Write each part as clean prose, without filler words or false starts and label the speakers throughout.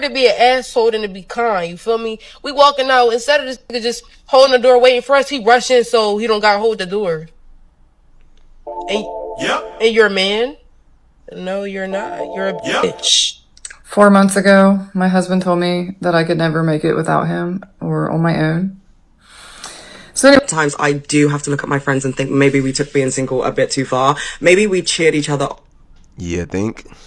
Speaker 1: To be an asshole than to be kind, you feel me? We walking out, instead of this nigga just holding the door waiting for us, he rushing so he don't gotta hold the door. And you're a man? No, you're not. You're a bitch.
Speaker 2: 4 months ago, my husband told me that I could never make it without him or on my own. So anyway,
Speaker 3: Sometimes I do have to look at my friends and think maybe we took being single a bit too far. Maybe we cheered each other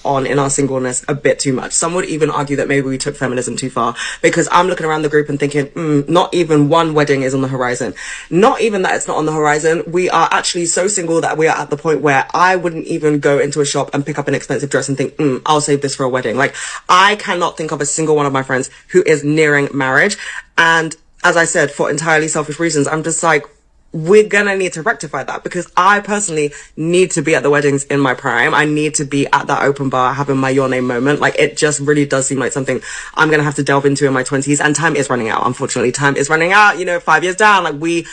Speaker 3: on in our singleness a bit too much. Some would even argue that maybe we took feminism too far, because I'm looking around the group and thinking, not even one wedding is on the horizon. Not even that it's not on the horizon. We are actually so single that we are at the point where I wouldn't even go into a shop and pick up an expensive dress and think, I'll save this for a wedding. Like, I cannot think of a single one of my friends who is nearing marriage. And as I said, for entirely selfish reasons, I'm just like, we're gonna need to rectify that, because I personally need to be at the weddings in my prime. I need to be at that open bar having my your name moment. Like, it just really does seem like something I'm gonna have to delve into in my 20s, and time is running out. Unfortunately, time is running out. 5 years down, like we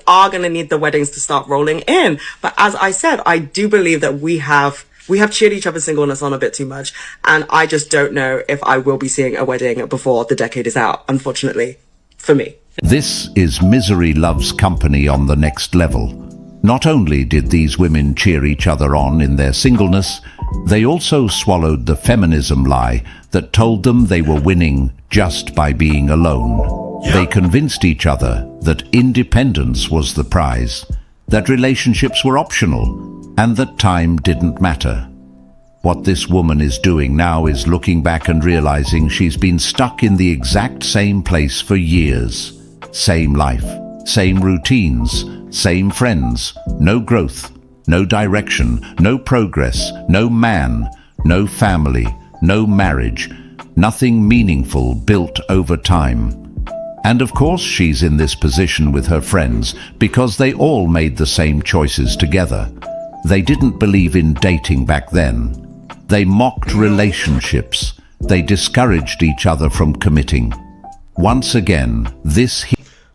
Speaker 3: are gonna need the weddings to start rolling in. But as I said, I do believe that we have cheered each other's singleness on a bit too much, and I just don't know if I will be seeing a wedding before the decade is out, unfortunately, for me.
Speaker 4: This is Misery Loves Company on the next level. Not only did these women cheer each other on in their singleness, they also swallowed the feminism lie that told them they were winning just by being alone. They convinced each other that independence was the prize, that relationships were optional, and that time didn't matter. What this woman is doing now is looking back and realizing she's been stuck in the exact same place for years. Same life, same routines, same friends, no growth, no direction, no progress, no man, no family, no marriage, nothing meaningful built over time. And of course she's in this position with her friends because they all made the same choices together. They didn't believe in dating back then. They mocked relationships. They discouraged each other from committing. Once again,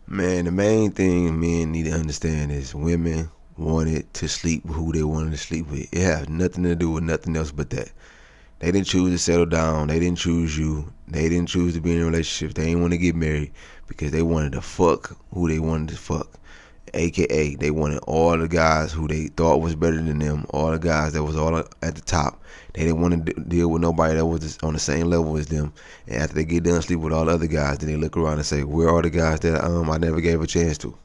Speaker 5: Man, the main thing men need to understand is women wanted to sleep with who they wanted to sleep with. It has nothing to do with nothing else but that. They didn't choose to settle down. They didn't choose you. They didn't choose to be in a relationship. They didn't want to get married because they wanted to fuck who they wanted to fuck. AKA, they wanted all the guys who they thought was better than them, all the guys that was all at the top. They didn't want to deal with nobody that was on the same level as them. And after they get done sleep with all the other guys, then they look around and say, where are the guys that I never gave a chance to?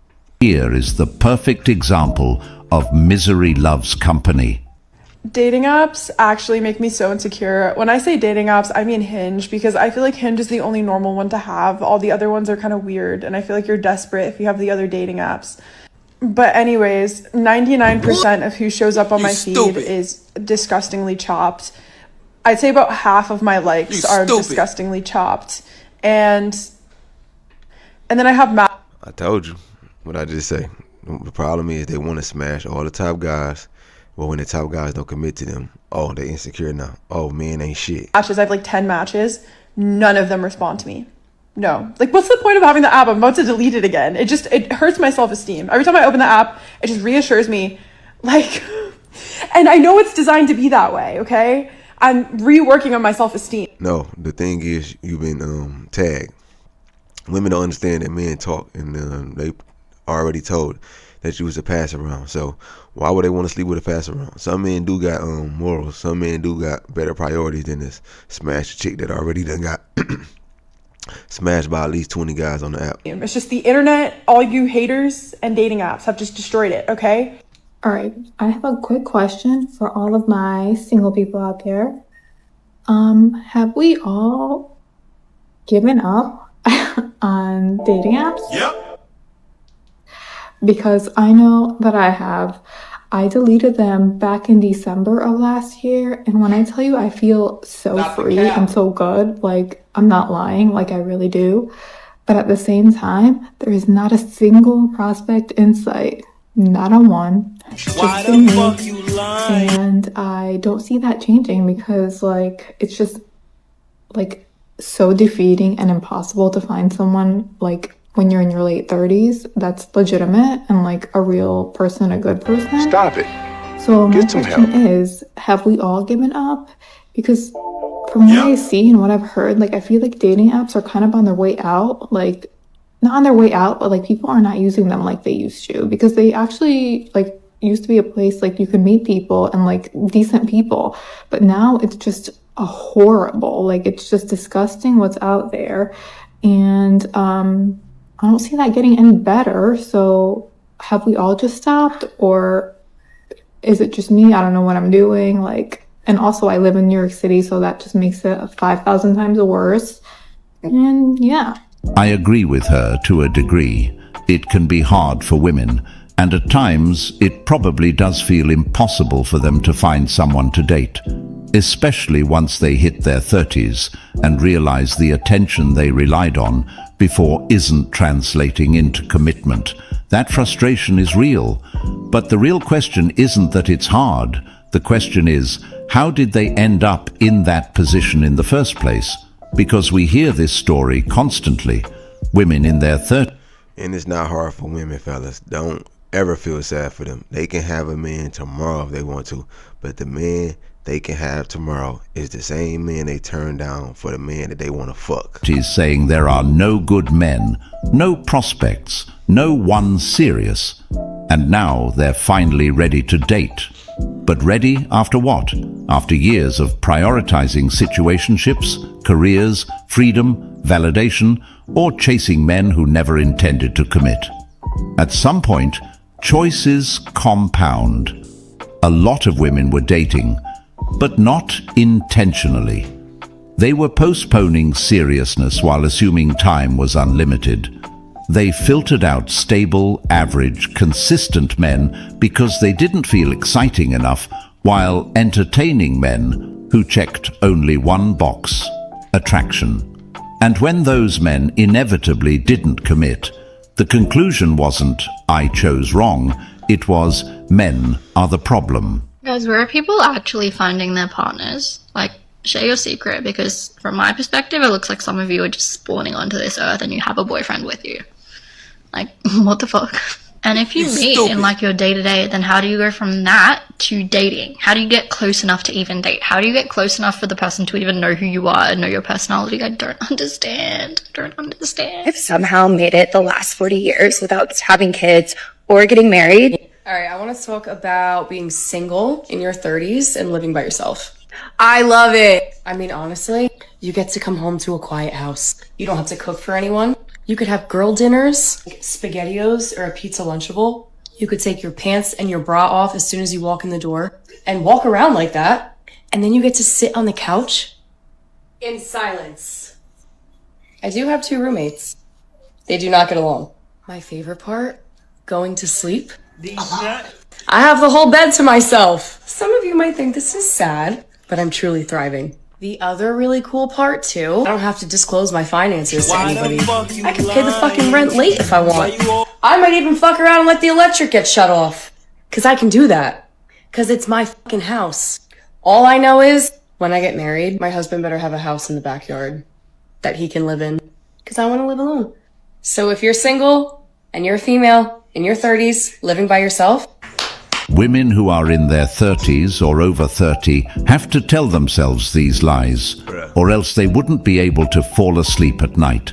Speaker 4: Here is the perfect example of Misery Loves Company.
Speaker 6: Dating apps actually make me so insecure. When I say dating apps, I mean Hinge, because I feel like Hinge is the only normal one to have. All the other ones are kind of weird, and I feel like you're desperate if you have the other dating apps. But anyways, 99% of who shows up on my feed is disgustingly chopped. I'd say about half of my likes are disgustingly chopped. And then I have
Speaker 5: I told you what I just say. The problem is they want to smash all the top guys. But when the top guys don't commit to them, oh, they insecure now. Oh, men ain't shit.
Speaker 6: matches. I have like 10 matches. None of them respond to me. No. Like, what's the point of having the app? I'm about to delete it again. It hurts my self-esteem. Every time I open the app, it just reassures me, like, and I know it's designed to be that way, okay? I'm reworking on my self-esteem.
Speaker 5: No, the thing is, you've been tagged. Women don't understand that men talk, and they already told that you was a pass around. So why would they want to sleep with a pass around? Some men do got morals. Some men do got better priorities than this smash chick that already done got smashed by at least 20 guys on the app.
Speaker 6: It's just the internet, all you haters and dating apps have just destroyed it, okay?
Speaker 7: All right, I have a quick question for all of my single people out there. Have we all given up on dating apps?
Speaker 8: Yep.
Speaker 7: Because I know that I have. I deleted them back in December of last year, and when I tell you I feel so free and so good, like, I'm not lying, like I really do. But at the same time, there is not a single prospect in sight. Not a one. Just been me. And I don't see that changing because, like, it's just, like, so defeating and impossible to find someone, like, when you're in your late 30s, that's legitimate and like a real person, a good person.
Speaker 8: Stop it.
Speaker 7: So my question is, have we all given up? Because from what I see and what I've heard, like, I feel like dating apps are kind of on their way out. Like, not on their way out, but like people are not using them like they used to, because they actually like used to be a place like you could meet people and like decent people. But now it's just a horrible, like it's just disgusting what's out there. And I don't see that getting any better. So have we all just stopped, or is it just me? I don't know what I'm doing. Like, and also I live in New York City, so that just makes it 5,000 times worse. And yeah.
Speaker 4: I agree with her to a degree. It can be hard for women, and at times it probably does feel impossible for them to find someone to date, especially once they hit their 30s and realize the attention they relied on before isn't translating into commitment. That frustration is real, but the real question isn't that it's hard. The question is, how did they end up in that position in the first place? Because we hear this story constantly. Women in their 30s.
Speaker 5: And it's not hard for women, fellas. Don't ever feel sad for them. They can have a man tomorrow if they want to, but the man they can have tomorrow is the same man they turn down for the man that they want to fuck.
Speaker 4: She's saying there are no good men, no prospects, no one serious. And now they're finally ready to date. But ready after what? After years of prioritizing situationships, careers, freedom, validation, or chasing men who never intended to commit. At some point, choices compound. A lot of women were dating, but not intentionally. They were postponing seriousness while assuming time was unlimited. They filtered out stable, average, consistent men because they didn't feel exciting enough, while entertaining men who checked only one box: attraction. And when those men inevitably didn't commit, the conclusion wasn't, I chose wrong, it was, men are the problem.
Speaker 8: Guys, where are people actually finding their partners? Like, share your secret, because from my perspective, it looks like some of you are just spawning onto this earth and you have a boyfriend with you. Like, what the fuck? And if you meet in like your day-to-day, then how do you go from that to dating? How do you get close enough to even date? How do you get close enough for the person to even know who you are and know your personality? I don't understand.
Speaker 9: I've somehow made it the last 40 years without having kids or getting married.
Speaker 10: All right, I want to talk about being single in your 30s and living by yourself. I love it. I mean, honestly, you get to come home to a quiet house. You don't have to cook for anyone. You could have girl dinners, like SpaghettiOs or a pizza Lunchable. You could take your pants and your bra off as soon as you walk in the door and walk around like that. And then you get to sit on the couch in silence. I do have 2 roommates. They do not get along. My favorite part, going to sleep alone. I have the whole bed to myself. Some of you might think this is sad, but I'm truly thriving. The other really cool part too, I don't have to disclose my finances to anybody. I can pay the fucking rent late if I want. I might even fuck around and let the electric get shut off. Cause I can do that. Cause it's my fucking house. All I know is, when I get married, my husband better have a house in the backyard that he can live in. Cause I want to live alone. So if you're single and you're a female in your 30s living by yourself,
Speaker 4: Women who are in their 30s or over 30 have to tell themselves these lies, or else they wouldn't be able to fall asleep at night.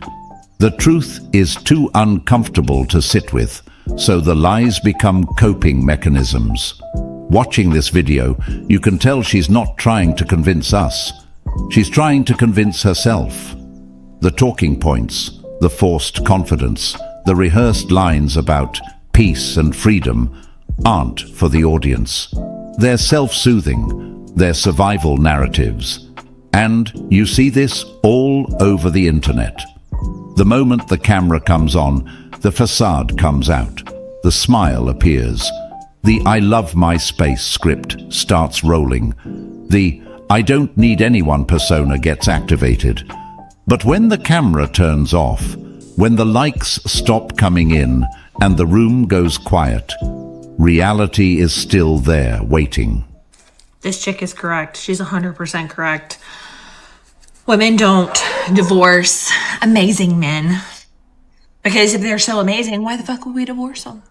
Speaker 4: The truth is too uncomfortable to sit with, so the lies become coping mechanisms. Watching this video, you can tell she's not trying to convince us. She's trying to convince herself. The talking points, the forced confidence, the rehearsed lines about peace and freedom aren't for the audience. They're self-soothing, they're survival narratives. And you see this all over the internet. The moment the camera comes on, the facade comes out, the smile appears, the I love my space script starts rolling, the I don't need anyone persona gets activated. But when the camera turns off, when the likes stop coming in and the room goes quiet, reality is still there, waiting.
Speaker 11: This chick is correct. She's 100% correct. Women don't divorce amazing men. Because if they're so amazing, why the fuck would we divorce them?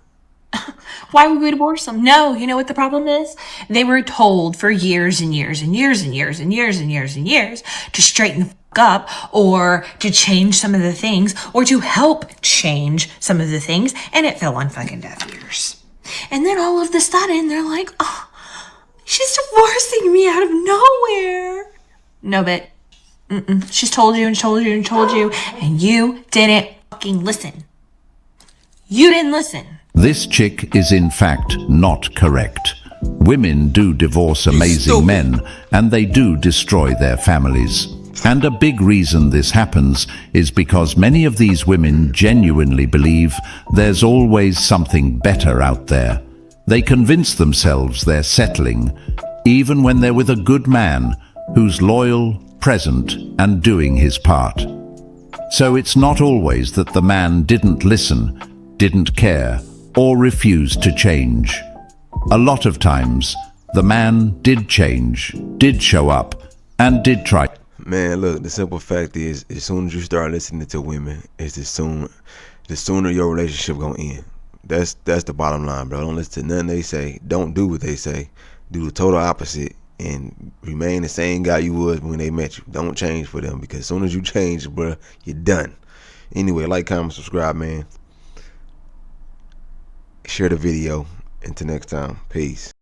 Speaker 11: Why would we divorce them? No, you know what the problem is? They were told for years and years and years and years and years and years and years to straighten the fuck up, or to change some of the things, or to help change some of the things, and it fell on fucking deaf ears. And then all of a sudden, they're like, oh, she's divorcing me out of nowhere. No, but she's told you and told you and told you, and you didn't fucking listen. You didn't listen.
Speaker 4: This chick is in fact not correct. Women do divorce amazing men, and they do destroy their families. And a big reason this happens is because many of these women genuinely believe there's always something better out there. They convince themselves they're settling, even when they're with a good man who's loyal, present, and doing his part. So it's not always that the man didn't listen, didn't care, or refused to change. A lot of times, the man did change, did show up, and did try.
Speaker 5: Man, look, the simple fact is, as soon as you start listening to women, the sooner your relationship gonna end. That's the bottom line, bro. Don't listen to nothing they say. Don't do what they say. Do the total opposite and remain the same guy you was when they met you. Don't change for them, because as soon as you change, bro, you're done. Anyway, like, comment, subscribe, man. Share the video. Until next time, peace.